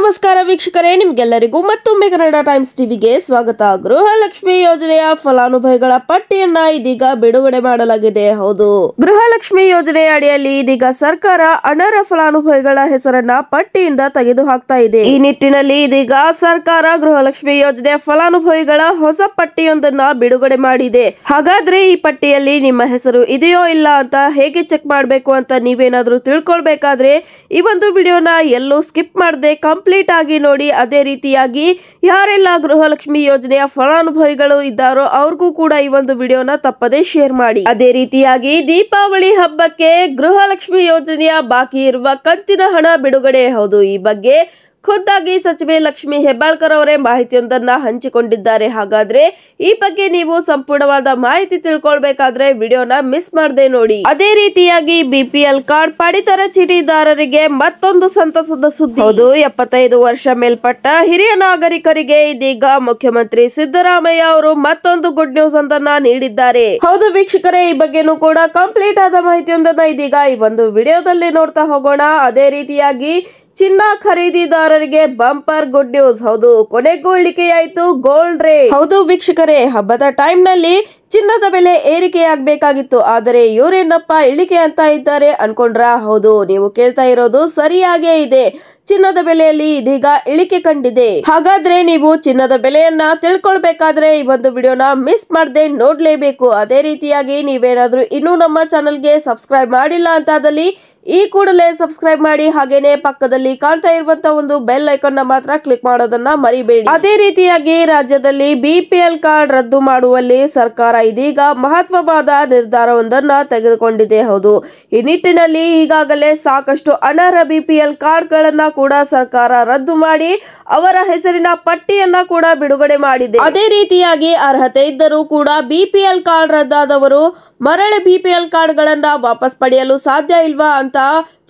ನಮಸ್ಕಾರ ವೀಕ್ಷಕರೇ, ನಿಮ್ಗೆಲ್ಲರಿಗೂ ಮತ್ತೊಮ್ಮೆ ಕನ್ನಡ ಟೈಮ್ಸ್ ಟಿವಿಗೆ ಸ್ವಾಗತ. ಗೃಹಲಕ್ಷ್ಮಿ ಯೋಜನೆಯ ಫಲಾನುಭವಿಗಳ ಪಟ್ಟಿಯನ್ನ ಇದೀಗ ಬಿಡುಗಡೆ ಮಾಡಲಾಗಿದೆ. ಹೌದು, ಗೃಹಲಕ್ಷ್ಮಿ ಯೋಜನೆಯ ಅಡಿಯಲ್ಲಿ ಇದೀಗ ಸರ್ಕಾರ ಅನರ್ಹ ಫಲಾನುಭವಿಗಳ ಹೆಸರನ್ನ ಪಟ್ಟಿಯಿಂದ ತೆಗೆದು ಹಾಕ್ತಾ ಇದೆ. ಈ ನಿಟ್ಟಿನಲ್ಲಿ ಇದೀಗ ಸರ್ಕಾರ ಗೃಹಲಕ್ಷ್ಮಿ ಯೋಜನೆಯ ಫಲಾನುಭವಿಗಳ ಹೊಸ ಪಟ್ಟಿಯೊಂದನ್ನ ಬಿಡುಗಡೆ ಮಾಡಿದೆ. ಹಾಗಾದ್ರೆ ಈ ಪಟ್ಟಿಯಲ್ಲಿ ನಿಮ್ಮ ಹೆಸರು ಇದೆಯೋ ಇಲ್ಲ ಅಂತ ಹೇಗೆ ಚೆಕ್ ಮಾಡಬೇಕು ಅಂತ ನೀವೇನಾದ್ರೂ ತಿಳ್ಕೊಳ್ಬೇಕಾದ್ರೆ ಈ ಒಂದು ವಿಡಿಯೋನ ಎಲ್ಲೂ ಸ್ಕಿಪ್ ಮಾಡದೆ ಕಂಪ್ಲೀಟ್ ಆಗಿ ನೋಡಿ. ಅದೇ ರೀತಿಯಾಗಿ ಯಾರೆಲ್ಲ ಗೃಹಲಕ್ಷ್ಮಿ ಯೋಜನೆಯ ಫಲಾನುಭವಿಗಳು ಇದ್ದಾರೋ ಅವ್ರಿಗೂ ಕೂಡ ಈ ಒಂದು ವಿಡಿಯೋನ ತಪ್ಪದೆ ಶೇರ್ ಮಾಡಿ. ಅದೇ ರೀತಿಯಾಗಿ ದೀಪಾವಳಿ ಹಬ್ಬಕ್ಕೆ ಗೃಹಲಕ್ಷ್ಮಿ ಯೋಜನೆಯ ಬಾಕಿ ಇರುವ ಕಂತಿನ ಹಣ ಬಿಡುಗಡೆ. ಹೌದು, ಈ ಬಗ್ಗೆ ಖುದ್ದಾಗಿ ಸಚಿವೆ ಲಕ್ಷ್ಮಿ ಹೆಬ್ಬಾಳ್ಕರ್ ಅವರೇ ಮಾಹಿತಿಯೊಂದನ್ನ ಹಂಚಿಕೊಂಡಿದ್ದಾರೆ. ಹಾಗಾದ್ರೆ ಈ ಬಗ್ಗೆ ನೀವು ಸಂಪೂರ್ಣವಾದ ಮಾಹಿತಿ ತಿಳ್ಕೊಳ್ಬೇಕಾದ್ರೆ ವಿಡಿಯೋನ ಮಿಸ್ ಮಾಡದೆ ನೋಡಿ. ಅದೇ ರೀತಿಯಾಗಿ ಬಿಪಿಎಲ್ ಕಾರ್ಡ್ ಪಡಿತರ ಚೀಟಿದಾರರಿಗೆ ಮತ್ತೊಂದು ಸಂತಸದ ಸುದ್ದಿ. ಹೌದು, 75 ವರ್ಷ ಮೇಲ್ಪಟ್ಟ ಹಿರಿಯ ನಾಗರಿಕರಿಗೆ ಇದೀಗ ಮುಖ್ಯಮಂತ್ರಿ ಸಿದ್ದರಾಮಯ್ಯ ಅವರು ಮತ್ತೊಂದು ಗುಡ್ ನ್ಯೂಸ್ ಒಂದನ್ನ ನೀಡಿದ್ದಾರೆ. ಹೌದು ವೀಕ್ಷಕರೇ, ಈ ಬಗ್ಗೆನೂ ಕೂಡ ಕಂಪ್ಲೀಟ್ ಆದ ಮಾಹಿತಿಯೊಂದನ್ನ ಇದೀಗ ಈ ಒಂದು ವಿಡಿಯೋದಲ್ಲಿ ನೋಡ್ತಾ ಹೋಗೋಣ. ಅದೇ ರೀತಿಯಾಗಿ ಚಿನ್ನ ಖರೀದಿದಾರರಿಗೆ ಬಂಪರ್ ಗುಡ್ ನ್ಯೂಸ್. ಹೌದು, ಕೊನೆಗೂ ಇಳಿಕೆಯಾಯಿತು ಗೋಲ್ಡ್ ರೇಟ್. ಹೌದು ವೀಕ್ಷಕರೇ, ಹಬ್ಬದ ಟೈಮ್ ನಲ್ಲಿ ಚಿನ್ನದ ಬೆಲೆ ಏರಿಕೆಯಾಗಬೇಕಾಗಿತ್ತು, ಆದರೆ ಇವರೇನಪ್ಪ ಇಳಿಕೆ ಅಂತ ಇದ್ದಾರೆ ಅನ್ಕೊಂಡ್ರ? ಹೌದು, ನೀವು ಕೇಳ್ತಾ ಇರೋದು ಸರಿಯಾಗೇ ಇದೆ. ಚಿನ್ನದ ಬೆಲೆಯಲ್ಲಿ ಇದೀಗ ಇಳಿಕೆ ಕಂಡಿದೆ. ಹಾಗಾದ್ರೆ ನೀವು ಚಿನ್ನದ ಬೆಲೆಯನ್ನ ತಿಳ್ಕೊಳ್ಬೇಕಾದ್ರೆ ಈ ಒಂದು ವಿಡಿಯೋನ ಮಿಸ್ ಮಾಡದೆ ನೋಡ್ಲೇಬೇಕು. ಅದೇ ರೀತಿಯಾಗಿ ನೀವೇನಾದ್ರೂ ಇನ್ನೂ ನಮ್ಮ ಚಾನೆಲ್ಗೆ ಸಬ್ಸ್ಕ್ರೈಬ್ ಮಾಡಿಲ್ಲ ಅಂತಾದಲ್ಲಿ ಈ ಕೂಡಲೇ ಸಬ್ಸ್ಕ್ರೈಬ್ ಮಾಡಿ. ಹಾಗೇನೆ ಪಕ್ಕದಲ್ಲಿ ಕಾಣ್ತಾ ಇರುವಂತ ಒಂದು ಬೆಲ್ ಐಕಾನ್ ನ ಮಾತ್ರ ಕ್ಲಿಕ್ ಮಾಡೋದನ್ನ ಮರಿಬೇಡಿ. ಅದೇ ರೀತಿಯಾಗಿ ರಾಜ್ಯದಲ್ಲಿ ಬಿಪಿಎಲ್ ಕಾರ್ಡ್ ರದ್ದು ಮಾಡುವಲ್ಲಿ ಸರ್ಕಾರ ಇದೀಗ ಮಹತ್ವವಾದ ನಿರ್ಧಾರವೊಂದನ್ನ ತೆಗೆದುಕೊಂಡಿದೆ. ಹೌದು, ಈ ನಿಟ್ಟಿನಲ್ಲಿ ಈಗಾಗಲೇ ಸಾಕಷ್ಟು ಅನರ್ಹ ಬಿಪಿಎಲ್ ಕಾರ್ಡ್ ಗಳನ್ನ ಕೂಡ ಸರ್ಕಾರ ರದ್ದು ಮಾಡಿ ಅವರ ಹೆಸರಿನ ಪಟ್ಟಿಯನ್ನ ಕೂಡ ಬಿಡುಗಡೆ ಮಾಡಿದೆ. ಅದೇ ರೀತಿಯಾಗಿ ಅರ್ಹತೆ ಇದ್ದರೂ ಕೂಡ ಬಿಪಿಎಲ್ ಕಾರ್ಡ್ ರದ್ದಾದವರು ಮರಳಿ ಬಿಪಿಎಲ್ ಕಾರ್ಡ್ ಗಳನ್ನ ವಾಪಸ್ ಪಡೆಯಲು ಸಾಧ್ಯ ಇಲ್ವಾ ಅಂತ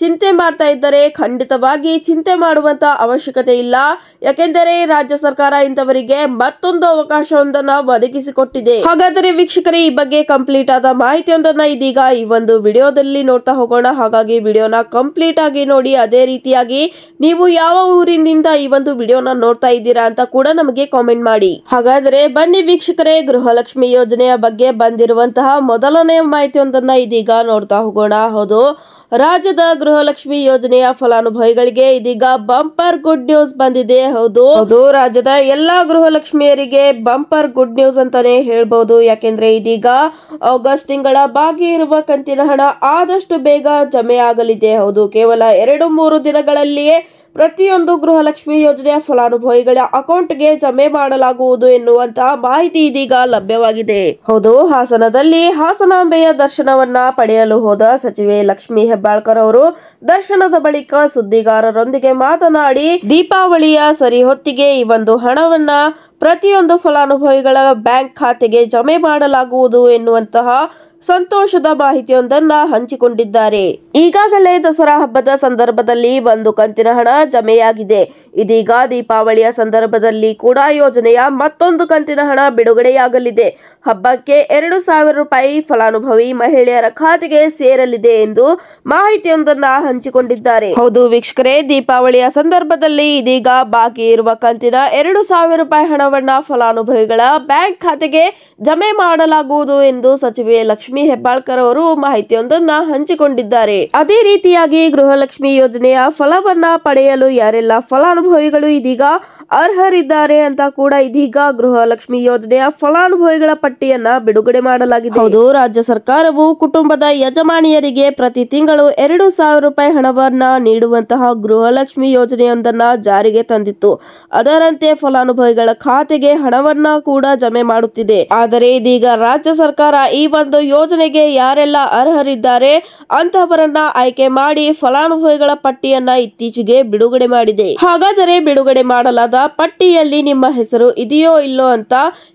ಚಿಂತೆ ಮಾಡ್ತಾ ಇದ್ದರೆ ಖಂಡಿತವಾಗಿ ಚಿಂತೆ ಮಾಡುವಂತ ಅವಶ್ಯಕತೆ ಇಲ್ಲ. ಯಾಕೆಂದರೆ ರಾಜ್ಯ ಸರ್ಕಾರ ಇಂಥವರಿಗೆ ಮತ್ತೊಂದು ಅವಕಾಶವೊಂದನ್ನ ಒದಗಿಸಿಕೊಟ್ಟಿದೆ. ಹಾಗಾದರೆ ವೀಕ್ಷಕರೇ, ಈ ಬಗ್ಗೆ ಕಂಪ್ಲೀಟ್ ಆದ ಮಾಹಿತಿಯೊಂದನ್ನ ಇದೀಗ ಈ ಒಂದು ವಿಡಿಯೋದಲ್ಲಿ ನೋಡ್ತಾ ಹೋಗೋಣ. ಹಾಗಾಗಿ ವಿಡಿಯೋನ ಕಂಪ್ಲೀಟ್ ಆಗಿ ನೋಡಿ. ಅದೇ ರೀತಿಯಾಗಿ ನೀವು ಯಾವ ಊರಿನಿಂದ ಈ ಒಂದು ವಿಡಿಯೋನ ನೋಡ್ತಾ ಇದ್ದೀರಾ ಅಂತ ಕೂಡ ನಮಗೆ ಕಾಮೆಂಟ್ ಮಾಡಿ. ಹಾಗಾದ್ರೆ ಬನ್ನಿ ವೀಕ್ಷಕರೇ, ಗೃಹಲಕ್ಷ್ಮಿ ಯೋಜನೆಯ ಬಗ್ಗೆ ಬಂದಿರುವಂತಹ ಮೊದಲನೇ ಮಾಹಿತಿಯೊಂದನ್ನ ಇದೀಗ ನೋಡ್ತಾ ಹೋಗೋಣ. ಹೌದು, ರಾಜ್ಯದ ಗೃಹಲಕ್ಷ್ಮಿ ಯೋಜನೆಯ ಫಲಾನುಭವಿಗಳಿಗೆ ಇದೀಗ ಬಂಪರ್ ಗುಡ್ ನ್ಯೂಸ್ ಬಂದಿದೆ. ಹೌದು, ರಾಜ್ಯದ ಎಲ್ಲಾ ಗೃಹಲಕ್ಷ್ಮಿಯರಿಗೆ ಬಂಪರ್ ಗುಡ್ ನ್ಯೂಸ್ ಅಂತಾನೆ ಹೇಳ್ಬಹುದು. ಯಾಕೆಂದ್ರೆ ಇದೀಗ ಆಗಸ್ಟ್ ತಿಂಗಳ ಬಾಕಿ ಇರುವ ಕಂತಿನ ಹಣ ಆದಷ್ಟು ಬೇಗ ಜಮೆ ಆಗಲಿದೆ. ಹೌದು, ಕೇವಲ 2-3 ದಿನಗಳಲ್ಲಿಯೇ ಪ್ರತಿಯೊಂದು ಗೃಹಲಕ್ಷ್ಮಿ ಯೋಜನೆಯ ಫಲಾನುಭವಿಗಳ ಅಕೌಂಟ್ಗೆ ಜಮೆ ಮಾಡಲಾಗುವುದು ಎನ್ನುವಂತಹ ಮಾಹಿತಿ ಇದೀಗ ಲಭ್ಯವಾಗಿದೆ. ಹೌದು, ಹಾಸನದಲ್ಲಿ ಹಾಸನಾಂಬೆಯ ದರ್ಶನವನ್ನ ಪಡೆಯಲು ಹೋದ ಸಚಿವೆ ಲಕ್ಷ್ಮಿ ಹೆಬ್ಬಾಳ್ಕರ್ ಅವರು ದರ್ಶನದ ಬಳಿಕ ಸುದ್ದಿಗಾರರೊಂದಿಗೆ ಮಾತನಾಡಿ ದೀಪಾವಳಿಯ ಸರಿ ಹೊತ್ತಿಗೆ ಈ ಒಂದು ಹಣವನ್ನ ಪ್ರತಿಯೊಂದು ಫಲಾನುಭವಿಗಳ ಬ್ಯಾಂಕ್ ಖಾತೆಗೆ ಜಮೆ ಮಾಡಲಾಗುವುದು ಎನ್ನುವಂತಹ ಸಂತೋಷದ ಮಾಹಿತಿಯೊಂದನ್ನ ಹಂಚಿಕೊಂಡಿದ್ದಾರೆ. ಈಗಾಗಲೇ ದಸರಾ ಹಬ್ಬದ ಸಂದರ್ಭದಲ್ಲಿ ಒಂದು ಕಂತಿನ ಹಣ ಜಮೆಯಾಗಿದೆ. ಇದೀಗ ದೀಪಾವಳಿಯ ಸಂದರ್ಭದಲ್ಲಿ ಕೂಡ ಯೋಜನೆಯ ಮತ್ತೊಂದು ಕಂತಿನ ಹಣ ಬಿಡುಗಡೆಯಾಗಲಿದೆ. ಹಬ್ಬಕ್ಕೆ 2,000 ರೂಪಾಯಿ ಫಲಾನುಭವಿ ಮಹಿಳೆಯರ ಖಾತೆಗೆ ಸೇರಲಿದೆ ಎಂದು ಮಾಹಿತಿಯೊಂದನ್ನ ಹಂಚಿಕೊಂಡಿದ್ದಾರೆ. ಹೌದು ವೀಕ್ಷಕರೇ, ದೀಪಾವಳಿಯ ಸಂದರ್ಭದಲ್ಲಿ ಇದೀಗ ಬಾಕಿ ಇರುವ ಕಂತಿನ 2,000 ರೂಪಾಯಿ ಹಣವನ್ನ ಫಲಾನುಭವಿಗಳ ಬ್ಯಾಂಕ್ ಖಾತೆಗೆ ಜಮೆ ಮಾಡಲಾಗುವುದು ಎಂದು ಸಚಿವೆ ಲಕ್ಷ್ಮಿ ಹೆಬ್ಬಾಳ್ಕರ್ ಅವರು ಮಾಹಿತಿಯೊಂದನ್ನ ಹಂಚಿಕೊಂಡಿದ್ದಾರೆ. ಅದೇ ರೀತಿಯಾಗಿ ಗೃಹಲಕ್ಷ್ಮಿ ಯೋಜನೆಯ ಫಲವನ್ನ ಪಡೆಯಲು ಯಾರೆಲ್ಲ ಫಲಾನುಭವಿಗಳು ಇದೀಗ ಅರ್ಹರಿದ್ದಾರೆ ಅಂತ ಕೂಡ ಇದೀಗ ಗೃಹಲಕ್ಷ್ಮಿ ಯೋಜನೆಯ ಫಲಾನುಭವಿಗಳ ಪಟ್ಟಿಯನ್ನ ಬಿಡುಗಡೆ ಮಾಡಲಾಗಿದೆ. ಹೌದು, ರಾಜ್ಯ ಸರ್ಕಾರವು ಕುಟುಂಬದ ಯಜಮಾನಿಯರಿಗೆ ಪ್ರತಿ ತಿಂಗಳು 2,000 ರೂಪಾಯಿ ಹಣವನ್ನ ನೀಡುವಂತಹ ಗೃಹಲಕ್ಷ್ಮಿ ಯೋಜನೆಯೊಂದನ್ನ ಜಾರಿಗೆ ತಂದಿತ್ತು. ಅದರಂತೆ ಫಲಾನುಭವಿಗಳ ಖಾತೆಗೆ ಹಣವನ್ನ ಕೂಡ ಜಮೆ ಮಾಡುತ್ತಿದೆ. ಆದರೆ ಇದೀಗ ರಾಜ್ಯ ಸರ್ಕಾರ ಈ ಒಂದು ಯೋಜನೆಗೆ ಯಾರೆಲ್ಲ ಅರ್ಹರಿದ್ದಾರೆ ಅಂತಹವರನ್ನ ಆಯ್ಕೆ ಮಾಡಿ ಫಲಾನುಭವಿಗಳ ಪಟ್ಟಿಯನ್ನ ಇತ್ತೀಚೆಗೆ ಬಿಡುಗಡೆ ಮಾಡಿದೆ. ಹಾಗಾದರೆ ಬಿಡುಗಡೆ ಮಾಡಲಾದ ಪಟ್ಟಿಯಲ್ಲಿ ನಿಮ್ಮ ಹೆಸರು ಇದೆಯೋ ಇಲ್ಲೋ ಅಂತ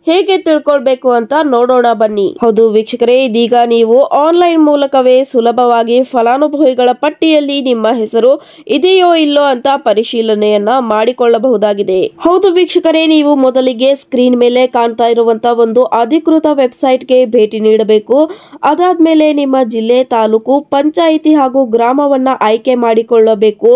ಹೇಗೆ ತಿಳ್ಕೊಳ್ಬೇಕು ಅಂತ ನೋಡೋಣ ಬನ್ನಿ. ಹೌದು ವೀಕ್ಷಕರೇ, ಇದೀಗ ನೀವು ಆನ್ಲೈನ್ ಮೂಲಕವೇ ಸುಲಭವಾಗಿ ಫಲಾನುಭವಿಗಳ ಪಟ್ಟಿಯಲ್ಲಿ ನಿಮ್ಮ ಹೆಸರು ಇದೆಯೋ ಇಲ್ಲೋ ಅಂತ ಪರಿಶೀಲನೆಯನ್ನ ಮಾಡಿಕೊಳ್ಳಬಹುದಾಗಿದೆ. ಹೌದು ವೀಕ್ಷಕರೇ, ನೀವು ಮೊದಲಿಗೆ ಸ್ಕ್ರೀನ್ ಮೇಲೆ ಕಾಣ್ತಾ ಇರುವಂತಹ ಒಂದು ಅಧಿಕೃತ ವೆಬ್ಸೈಟ್ಗೆ ಭೇಟಿ ನೀಡಬೇಕು. ಅದಾದ್ಮೇಲೆ ನಿಮ್ಮ ಜಿಲ್ಲೆ, ತಾಲೂಕು, ಪಂಚಾಯಿತಿ ಹಾಗೂ ಗ್ರಾಮವನ್ನ ಆಯ್ಕೆ ಮಾಡಿಕೊಳ್ಳಬೇಕು.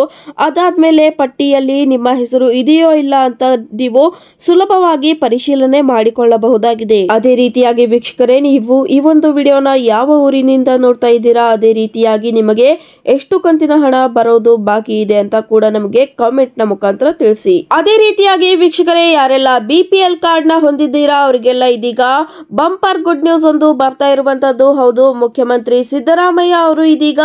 ಅದಾದ್ಮೇಲೆ ಪಟ್ಟಿಯಲ್ಲಿ ನಿಮ್ಮ ಹೆಸರು ಇದೆಯೋ ಇಲ್ಲ ಅಂತ ನೀವು ಸುಲಭವಾಗಿ ಪರಿಶೀಲನೆ ಮಾಡಿಕೊಳ್ಳಬಹುದಾಗಿದೆ. ಅದೇ ರೀತಿಯಾಗಿ ವೀಕ್ಷಕರೇ, ನೀವು ಈ ಒಂದು ವಿಡಿಯೋನ ಯಾವ ಊರಿನಿಂದ ನೋಡ್ತಾ ಇದ್ದೀರಾ, ಅದೇ ರೀತಿಯಾಗಿ ನಿಮಗೆ ಎಷ್ಟು ಕಂತಿನ ಹಣ ಬರೋದು ಬಾಕಿ ಇದೆ ಅಂತ ಕೂಡ ನಮಗೆ ಕಾಮೆಂಟ್ ನ ಮುಖಾಂತರ ತಿಳಿಸಿ. ಅದೇ ರೀತಿಯಾಗಿ ವೀಕ್ಷಕರೇ, ಯಾರೆಲ್ಲ BPL ಕಾರ್ಡ್ ನ ಹೊಂದಿದ್ದೀರಾ ಅವರಿಗೆಲ್ಲ ಇದೀಗ ಬಂಪರ್ ಗುಡ್ ನ್ಯೂಸ್ ಒಂದು ಬರ್ತಾ ಇರುವಂತದ್ದು. ಹೌದು, ಮುಖ್ಯಮಂತ್ರಿ ಸಿದ್ದರಾಮಯ್ಯ ಅವರು ಇದೀಗ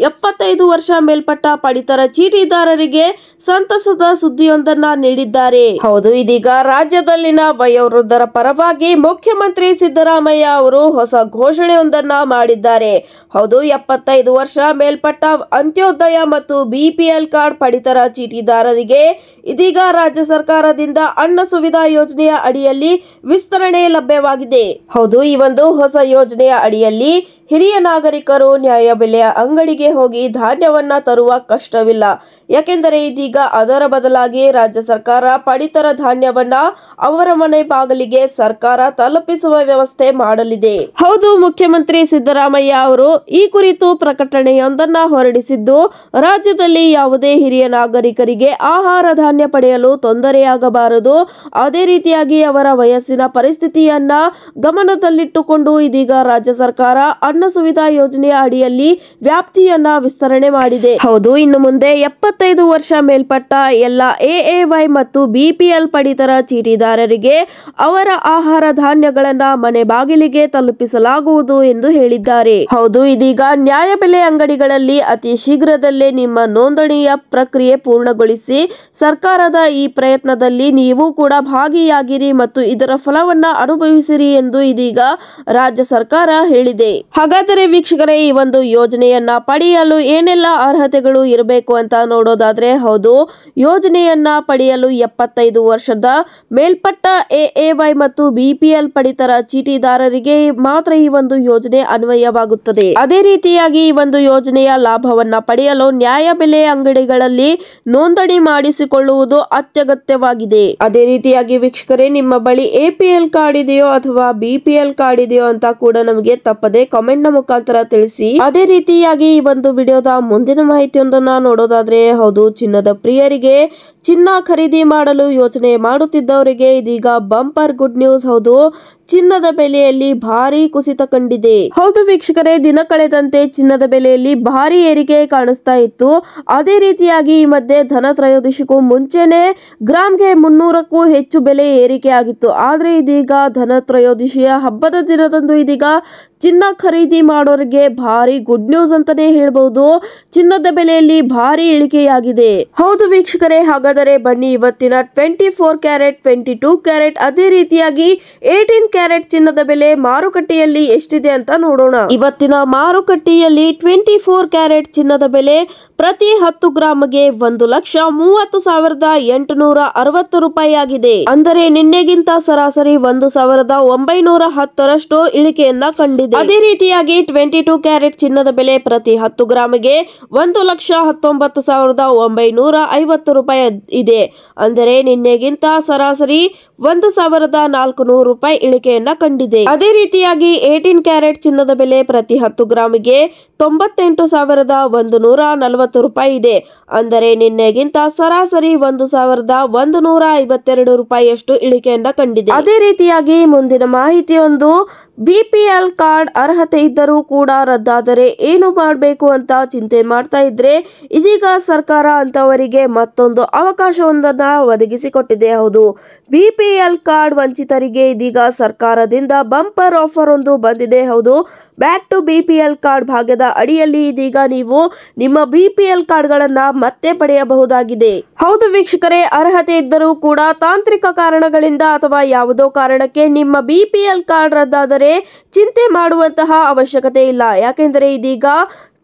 75 ವರ್ಷ ಮೇಲ್ಪಟ್ಟ ಪಡಿತರ ಚೀಟಿದಾರರಿಗೆ ಸಂತಸದ ಸುದ್ದಿಯೊಂದನ್ನ ನೀಡಿದ್ದಾರೆ. ಹೌದು, ಇದೀಗ ರಾಜ್ಯದಲ್ಲಿನ ವಯೋವೃದ್ಧರ ಪರವಾಗಿ ಮುಖ್ಯಮಂತ್ರಿ ಸಿದ್ದರಾಮಯ್ಯ ಅವರು ಹೊಸ ಘೋಷಣೆಯೊಂದನ್ನ ಮಾಡಿದ್ದಾರೆ. ಹೌದು, 75 ವರ್ಷ ಮೇಲ್ಪಟ್ಟ ಅಂತ್ಯೋದಯ ಮತ್ತು BPL ಕಾರ್ಡ್ ಪಡಿತರ ಚೀಟಿದಾರರಿಗೆ ಇದೀಗ ರಾಜ್ಯ ಸರ್ಕಾರದಿಂದ ಅನ್ನ ಸುವಿಧಾ ಯೋಜನೆಯ ಅಡಿಯಲ್ಲಿ ವಿಸ್ತರಣೆ ಲಭ್ಯವಾಗಿದೆ. ಹೌದು, ಈ ಒಂದು ಹೊಸ ಯೋಜನೆಯ ಅಡಿಯಲ್ಲಿ ಹಿರಿಯ ನಾಗರಿಕರು ನ್ಯಾಯಬೆಲೆಯ ಅಂಗಡಿಗೆ ಹೋಗಿ ಧಾನ್ಯವನ್ನ ತರುವ ಕಷ್ಟವಿಲ್ಲ. ಯಾಕೆಂದರೆ ಇದೀಗ ಅದರ ಬದಲಾಗಿ ರಾಜ್ಯ ಸರ್ಕಾರ ಪಡಿತರ ಧಾನ್ಯವನ್ನ ಅವರ ಮನೆ ಬಾಗಿಲಿಗೆ ಸರ್ಕಾರ ತಲುಪಿಸುವ ವ್ಯವಸ್ಥೆ ಮಾಡಲಿದೆ. ಹೌದು, ಮುಖ್ಯಮಂತ್ರಿ ಸಿದ್ದರಾಮಯ್ಯ ಅವರು ಈ ಕುರಿತು ಪ್ರಕಟಣೆಯೊಂದನ್ನ ಹೊರಡಿಸಿದ್ದು, ರಾಜ್ಯದಲ್ಲಿ ಯಾವುದೇ ಹಿರಿಯ ನಾಗರಿಕರಿಗೆ ಆಹಾರ ಧಾನ್ಯ ಪಡೆಯಲು ತೊಂದರೆಯಾಗಬಾರದು. ಅದೇ ರೀತಿಯಾಗಿ ಅವರ ವಯಸ್ಸಿನ ಪರಿಸ್ಥಿತಿಯನ್ನ ಗಮನದಲ್ಲಿಟ್ಟುಕೊಂಡು ಇದೀಗ ರಾಜ್ಯ ಸರ್ಕಾರ ಅನ್ನ ಸುವಿಧಾ ಯೋಜನೆಯ ಅಡಿಯಲ್ಲಿ ವ್ಯಾಪ್ತಿಯನ್ನ ವಿಸ್ತರಣೆ ಮಾಡಿದೆ. ಹೌದು, ಇನ್ನು ಮುಂದೆ 75 ವರ್ಷ ಮೇಲ್ಪಟ್ಟ ಎಲ್ಲ AAY ಮತ್ತು BPL ಪಡಿತರ ಚೀಟಿದಾರರಿಗೆ ಅವರ ಆಹಾರ ಧಾನ್ಯಗಳನ್ನ ಮನೆ ಬಾಗಿಲಿಗೆ ತಲುಪಿಸಲಾಗುವುದು ಎಂದು ಹೇಳಿದ್ದಾರೆ. ಹೌದು, ಇದೀಗ ನ್ಯಾಯಬೆಲೆ ಅಂಗಡಿಗಳಲ್ಲಿ ಅತಿ ಶೀಘ್ರದಲ್ಲೇ ನಿಮ್ಮ ನೋಂದಣಿಯ ಪ್ರಕ್ರಿಯೆ ಪೂರ್ಣಗೊಳಿಸಿ ಸರ್ಕಾರದ ಈ ಪ್ರಯತ್ನದಲ್ಲಿ ನೀವು ಕೂಡ ಭಾಗಿಯಾಗಿರಿ ಮತ್ತು ಇದರ ಫಲವನ್ನ ಅನುಭವಿಸಿರಿ ಎಂದು ಇದೀಗ ರಾಜ್ಯ ಸರ್ಕಾರ ಹೇಳಿದೆ. ಹಾಗಾದರೆ ವೀಕ್ಷಕರೇ, ಈ ಒಂದು ಯೋಜನೆಯನ್ನ ಪಡೆಯಲು ಏನೆಲ್ಲ ಅರ್ಹತೆಗಳು ಇರಬೇಕು ಅಂತ ನೋಡೋದಾದ್ರೆ, ಹೌದು, ಯೋಜನೆಯನ್ನ ಪಡೆಯಲು 75 ವರ್ಷದ ಮೇಲ್ಪಟ್ಟ AAY ಮತ್ತು BPL ಪಡಿತರ ಚೀಟಿದಾರರಿಗೆ ಮಾತ್ರ ಈ ಒಂದು ಯೋಜನೆ ಅನ್ವಯವಾಗುತ್ತದೆ. ಅದೇ ರೀತಿಯಾಗಿ ಈ ಒಂದು ಯೋಜನೆಯ ಲಾಭವನ್ನ ಪಡೆಯಲು ನ್ಯಾಯಬೆಲೆ ಅಂಗಡಿಗಳಲ್ಲಿ ನೋಂದಣಿ ಮಾಡಿಸಿಕೊಳ್ಳುವುದು ಅತ್ಯಗತ್ಯವಾಗಿದೆ. ಅದೇ ರೀತಿಯಾಗಿ ವೀಕ್ಷಕರೇ, ನಿಮ್ಮ ಬಳಿ APL ಕಾರ್ಡ್ ಇದೆಯೋ ಅಥವಾ BPL ಕಾರ್ಡ್ ಇದೆಯೋ ಅಂತ ಕೂಡ ನಮಗೆ ತಪ್ಪದೆ ಕಾಮೆಂಟ್ ನ ಮುಖಾಂತರ ತಿಳಿಸಿ. ಅದೇ ರೀತಿಯಾಗಿ ಈ ಒಂದು ವಿಡಿಯೋದ ಮುಂದಿನ ಮಾಹಿತಿಯೊಂದನ್ನ ನೋಡೋದಾದ್ರೆ, ಹೌದು, ಚಿನ್ನದ ಪ್ರಿಯರಿಗೆ ಚಿನ್ನ ಖರೀದಿ ಮಾಡಲು ಯೋಚನೆ ಮಾಡುತ್ತಿದ್ದವರಿಗೆ ಇದೀಗ ಬಂಪರ್ ಗುಡ್ ನ್ಯೂಸ್. ಹೌದು, ಚಿನ್ನದ ಬೆಲೆಯಲ್ಲಿ ಭಾರಿ ಕುಸಿತ ಕಂಡಿದೆ. ಹೌದು ವೀಕ್ಷಕರೇ, ದಿನ ಕಳೆದಂತೆ ಚಿನ್ನದ ಬೆಲೆಯಲ್ಲಿ ಭಾರಿ ಏರಿಕೆ ಕಾಣಿಸ್ತಾ ಇತ್ತು. ಅದೇ ರೀತಿಯಾಗಿ ಈ ಮಧ್ಯೆ ಧನ ತ್ರಯೋದಶಿಗೂ ಮುಂಚೆನೆ ಗ್ರಾಮ್ಗೆ 300ಕ್ಕೂ ಹೆಚ್ಚು ಬೆಲೆ ಏರಿಕೆ ಆಗಿತ್ತು. ಆದ್ರೆ ಇದೀಗ ಧನ ತ್ರಯೋದಶಿಯ ಹಬ್ಬದ ದಿನದಂದು ಇದೀಗ ಚಿನ್ನ ಖರೀದಿ ಮಾಡೋರಿಗೆ ಭಾರಿ ಗುಡ್ ನ್ಯೂಸ್ ಅಂತಾನೆ ಹೇಳ್ಬಹುದು. ಚಿನ್ನದ ಬೆಲೆಯಲ್ಲಿ ಭಾರಿ ಇಳಿಕೆಯಾಗಿದೆ. ಹೌದು ವೀಕ್ಷಕರೇ, ಹಾಗಾದರೆ ಬನ್ನಿ ಇವತ್ತಿನ 24 ಕ್ಯಾರೆಟ್, 22 ಕ್ಯಾರೆಟ್, ಅದೇ ರೀತಿಯಾಗಿ 18 ಕ್ಯಾರೆಟ್ ಚಿನ್ನದ ಬೆಲೆ ಮಾರುಕಟ್ಟೆಯಲ್ಲಿ ಎಷ್ಟಿದೆ ಅಂತ ನೋಡೋಣ. ಇವತ್ತಿನ ಮಾರುಕಟ್ಟೆಯಲ್ಲಿ 24 ಕ್ಯಾರೆಟ್ ಚಿನ್ನದ ಬೆಲೆ ಪ್ರತಿ 10 ಗ್ರಾಮ್ಗೆ 1,30,860 ರೂಪಾಯಿ ಆಗಿದೆ. ಅಂದರೆ ನಿನ್ನೆಗಿಂತ ಸರಾಸರಿ 1,910ರಷ್ಟು ಇಳಿಕೆಯನ್ನ ಕಂಡಿದೆ. ಅದೇ ರೀತಿಯಾಗಿ 22 ಕ್ಯಾರೆಟ್ ಚಿನ್ನದ ಬೆಲೆ ಪ್ರತಿ 10 ಗ್ರಾಮ್ಗೆ 1,19,950 ರೂಪಾಯಿ ಇದೆ. ಅಂದರೆ ನಿನ್ನೆಗಿಂತ ಸರಾಸರಿ 1,400 ರೂಪಾಯಿ ಇಳಿಕೆಯನ್ನ ಕಂಡಿದೆ. ಅದೇ ರೀತಿಯಾಗಿ 18 ಕ್ಯಾರೆಟ್ ಚಿನ್ನದ ಬೆಲೆ ಪ್ರತಿ 10 ಗ್ರಾಮ್ಗೆ 98,140 ರೂಪಾಯಿ ಇದೆ. ಅಂದರೆ ನಿನ್ನೆಗಿಂತ ಸರಾಸರಿ 1,152 ರೂಪಾಯಿಯಷ್ಟು ಇಳಿಕೆಯನ್ನ ಕಂಡಿದೆ. ಅದೇ ರೀತಿಯಾಗಿ ಮುಂದಿನ ಮಾಹಿತಿಯೊಂದು, BPL ಕಾರ್ಡ್ ಅರ್ಹತೆ ಇದ್ದರೂ ಕೂಡ ರದ್ದಾದರೆ ಏನು ಮಾಡಬೇಕು ಅಂತ ಚಿಂತೆ ಮಾಡ್ತಾ ಇದ್ರೆ ಇದೀಗ ಸರ್ಕಾರ ಅಂತವರಿಗೆ ಮತ್ತೊಂದು ಅವಕಾಶವೊಂದನ್ನ ಒದಗಿಸಿಕೊಟ್ಟಿದೆ. ಹೌದು, BPL ಕಾರ್ಡ್ ವಂಚಿತರಿಗೆ ಇದೀಗ ಸರ್ಕಾರದಿಂದ ಬಂಪರ್ ಆಫರ್ ಒಂದು ಬಂದಿದೆ. ಹೌದು, ಬ್ಯಾಕ್ ಟು BPL ಕಾರ್ಡ್ ಭಾಗ್ಯದ ಅಡಿಯಲ್ಲಿ ಇದೀಗ ನೀವು ನಿಮ್ಮ BPL ಕಾರ್ಡ್ಗಳನ್ನ ಮತ್ತೆ ಪಡೆಯಬಹುದಾಗಿದೆ. ಹೌದು ವೀಕ್ಷಕರೇ, ಅರ್ಹತೆ ಇದ್ದರೂ ಕೂಡ ತಾಂತ್ರಿಕ ಕಾರಣಗಳಿಂದ ಅಥವಾ ಯಾವುದೋ ಕಾರಣಕ್ಕೆ ನಿಮ್ಮ BPL ಕಾರ್ಡ್ ರದ್ದಾದರೆ ಚಿಂತೆ ಮಾಡುವಂತಹ ಅವಶ್ಯಕತೆ ಇಲ್ಲ. ಯಾಕೆಂದರೆ ಇದೀಗ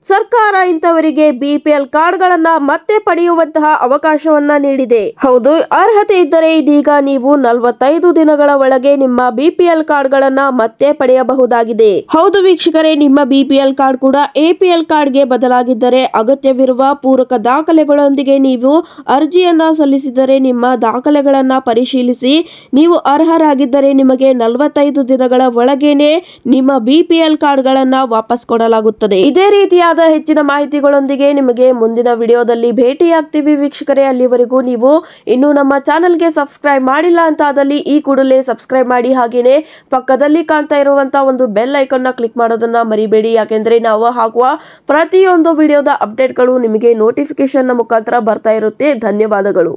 ಸರ್ಕಾರ ಇಂಥವರಿಗೆ ಬಿಪಿಎಲ್ ಕಾರ್ಡ್ಗಳನ್ನ ಮತ್ತೆ ಪಡೆಯುವಂತಹ ಅವಕಾಶವನ್ನ ನೀಡಿದೆ. ಹೌದು, ಅರ್ಹತೆ ಇದ್ದರೆ ಇದೀಗ ನೀವು 45 ದಿನಗಳ ಒಳಗೆ ನಿಮ್ಮ ಬಿಪಿಎಲ್ ಕಾರ್ಡ್ಗಳನ್ನ ಮತ್ತೆ ಪಡೆಯಬಹುದಾಗಿದೆ. ಹೌದು ವೀಕ್ಷಕರೇ, ನಿಮ್ಮ ಬಿಪಿಎಲ್ ಕಾರ್ಡ್ ಕೂಡ ಎಪಿಎಲ್ ಕಾರ್ಡ್ಗೆ ಬದಲಾಗಿದ್ದರೆ ಅಗತ್ಯವಿರುವ ಪೂರಕ ದಾಖಲೆಗಳೊಂದಿಗೆ ನೀವು ಅರ್ಜಿಯನ್ನ ಸಲ್ಲಿಸಿದರೆ ನಿಮ್ಮ ದಾಖಲೆಗಳನ್ನ ಪರಿಶೀಲಿಸಿ ನೀವು ಅರ್ಹರಾಗಿದ್ದರೆ ನಿಮಗೆ 45 ದಿನಗಳ ಒಳಗೇನೆ ನಿಮ್ಮ ಬಿಪಿಎಲ್ ಕಾರ್ಡ್ಗಳನ್ನ ವಾಪಸ್ ಕೊಡಲಾಗುತ್ತದೆ. ಇದೇ ರೀತಿಯಾದ ಹೆಚ್ಚಿನ ಮಾಹಿತಿಗಳೊಂದಿಗೆ ನಿಮಗೆ ಮುಂದಿನ ವಿಡಿಯೋದಲ್ಲಿ ಭೇಟಿಯಾಗ್ತೀವಿ ವೀಕ್ಷಕರೇ. ಅಲ್ಲಿವರೆಗೂ ನೀವು ಇನ್ನು ನಮ್ಮ ಚಾನೆಲ್ಗೆ ಸಬ್ಸ್ಕ್ರೈಬ್ ಮಾಡಿಲ್ಲ ಅಂತ ಆದಲ್ಲಿ ಈ ಕೂಡಲೇ ಸಬ್ಸ್ಕ್ರೈಬ್ ಮಾಡಿ, ಹಾಗೇನೆ ಪಕ್ಕದಲ್ಲಿ ಕಾಣ್ತಾ ಇರುವಂತಹ ಒಂದು ಬೆಲ್ ಐಕಾನ್ ನ ಕ್ಲಿಕ್ ಮಾಡೋದನ್ನ ಮರಿಬೇಡಿ. ಯಾಕೆಂದ್ರೆ ನಾವು ಹಾಕುವ ಪ್ರತಿಯೊಂದು ವಿಡಿಯೋದ ಅಪ್ಡೇಟ್ಗಳು ನಿಮಗೆ ನೋಟಿಫಿಕೇಶನ್ ಮುಖಾಂತರ ಬರ್ತಾ ಇರುತ್ತೆ. ಧನ್ಯವಾದಗಳು.